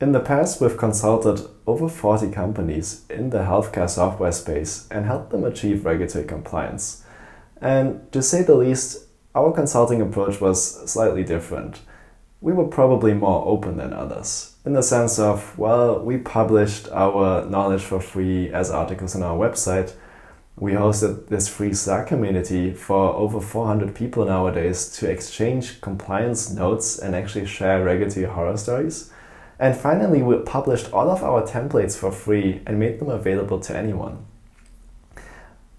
In the past, we've consulted over 40 companies in the healthcare software space and helped them achieve regulatory compliance. And to say the least, our consulting approach was slightly different. We were probably more open than others, in the sense of, well, we published our knowledge for free as articles on our website. We hosted this free Slack community for over 400 people nowadays to exchange compliance notes and actually share regulatory horror stories. And finally, we published all of our templates for free and made them available to anyone.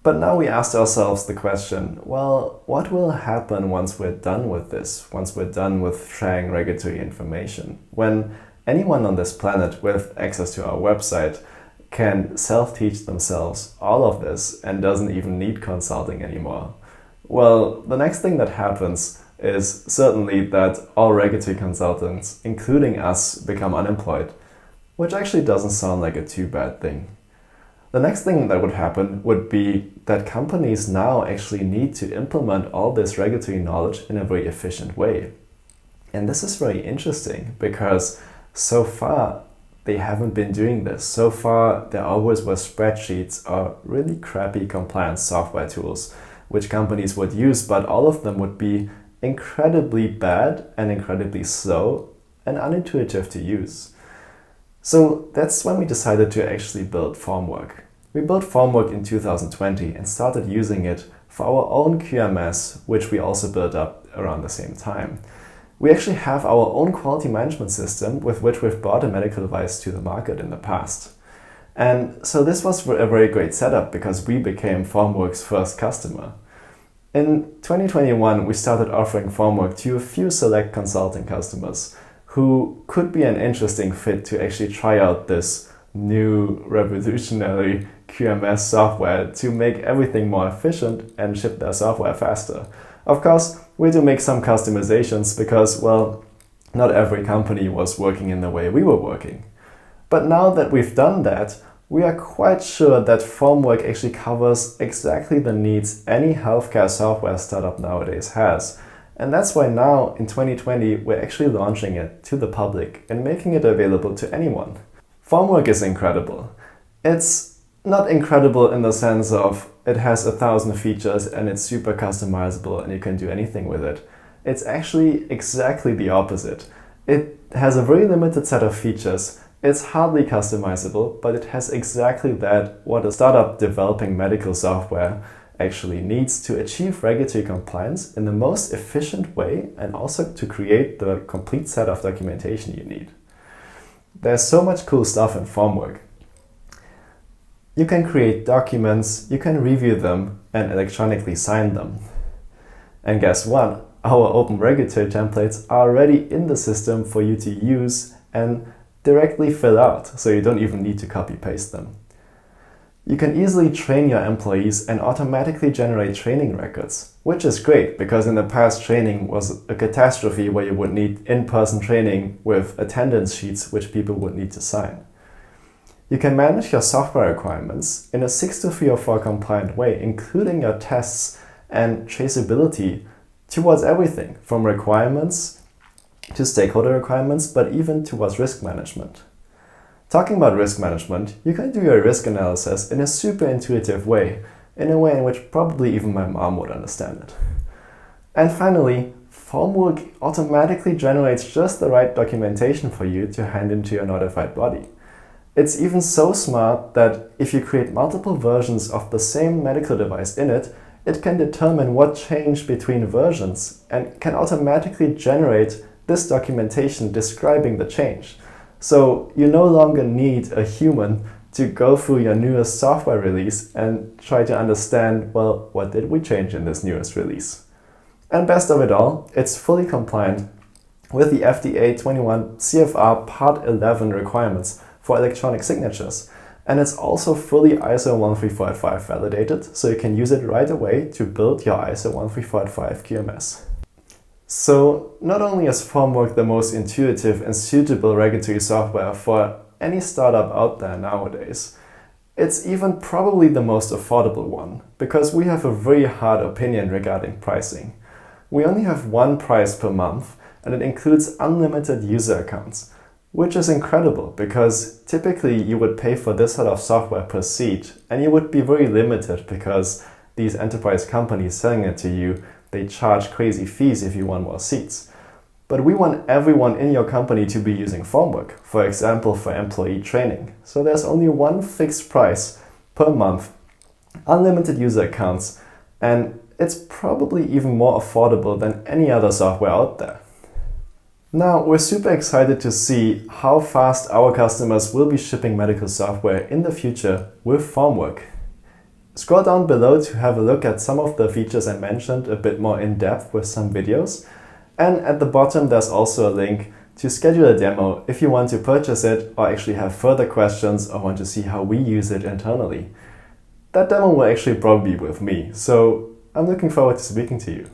But now we asked ourselves the question, well, what will happen once we're done with this, once we're done with sharing regulatory information, when anyone on this planet with access to our website can self-teach themselves all of this and doesn't even need consulting anymore? Well, the next thing that happens is certainly that all regulatory consultants, including us, become unemployed, which actually doesn't sound like a too bad thing. The next thing that would happen would be that companies now actually need to implement all this regulatory knowledge in a very efficient way. And this is very interesting because so far they haven't been doing this. So far there always were spreadsheets or really crappy compliance software tools which companies would use, but all of them would be incredibly bad and incredibly slow and unintuitive to use. So that's when we decided to actually build Formwork. We built Formwork in 2020 and started using it for our own QMS, which we also built up around the same time. We actually have our own quality management system with which we've brought a medical device to the market in the past. And so this was a very great setup because we became Formwork's first customer. In 2021, we started offering Formwork to a few select consulting customers who could be an interesting fit to actually try out this new revolutionary QMS software to make everything more efficient and ship their software faster. Of course, we do make some customizations because, well, not every company was working in the way we were working. But now that we've done that, we are quite sure that Formwork actually covers exactly the needs any healthcare software startup nowadays has. And that's why now, in 2020, we're actually launching it to the public and making it available to anyone. Formwork is incredible. It's not incredible in the sense of it has 1,000 features and it's super customizable and you can do anything with it. It's actually exactly the opposite. It has a very limited set of features. It's hardly customizable, but it has exactly that what a startup developing medical software actually needs to achieve regulatory compliance in the most efficient way and also to create the complete set of documentation you need. There's so much cool stuff in Formwork. You can create documents, you can review them and electronically sign them. And guess what? Our open regulatory templates are already in the system for you to use and directly fill out, so you don't even need to copy paste them. You can easily train your employees and automatically generate training records, which is great because in the past training was a catastrophe where you would need in-person training with attendance sheets which people would need to sign. You can manage your software requirements in a 62304 compliant way, including your tests and traceability towards everything from requirements to stakeholder requirements, but even towards risk management. Talking about risk management, you can do your risk analysis in a super intuitive way, in a way in which probably even my mom would understand it. And finally, Formwork automatically generates just the right documentation for you to hand into your notified body. It's even so smart that if you create multiple versions of the same medical device in it, it can determine what changed between versions and can automatically generate this documentation describing the change. So you no longer need a human to go through your newest software release and try to understand, well, what did we change in this newest release? And best of it all, it's fully compliant with the FDA 21 CFR Part 11 requirements for electronic signatures. And it's also fully ISO 13485 validated, so you can use it right away to build your ISO 13485 QMS. So not only is Formwork the most intuitive and suitable regulatory software for any startup out there nowadays, it's even probably the most affordable one, because we have a very hard opinion regarding pricing. We only have one price per month, and it includes unlimited user accounts. which is incredible because typically you would pay for this sort of software per seat and you would be very limited because these enterprise companies selling it to you, they charge crazy fees if you want more seats. But we want everyone in your company to be using Formwork, for example, for employee training. So there's only one fixed price per month, unlimited user accounts, and it's probably even more affordable than any other software out there. Now, we're super excited to see how fast our customers will be shipping medical software in the future with Formwork. Scroll down below to have a look at some of the features I mentioned a bit more in depth with some videos. And at the bottom there's also a link to schedule a demo if you want to purchase it or actually have further questions or want to see how we use it internally. That demo will actually probably be with me, so I'm looking forward to speaking to you.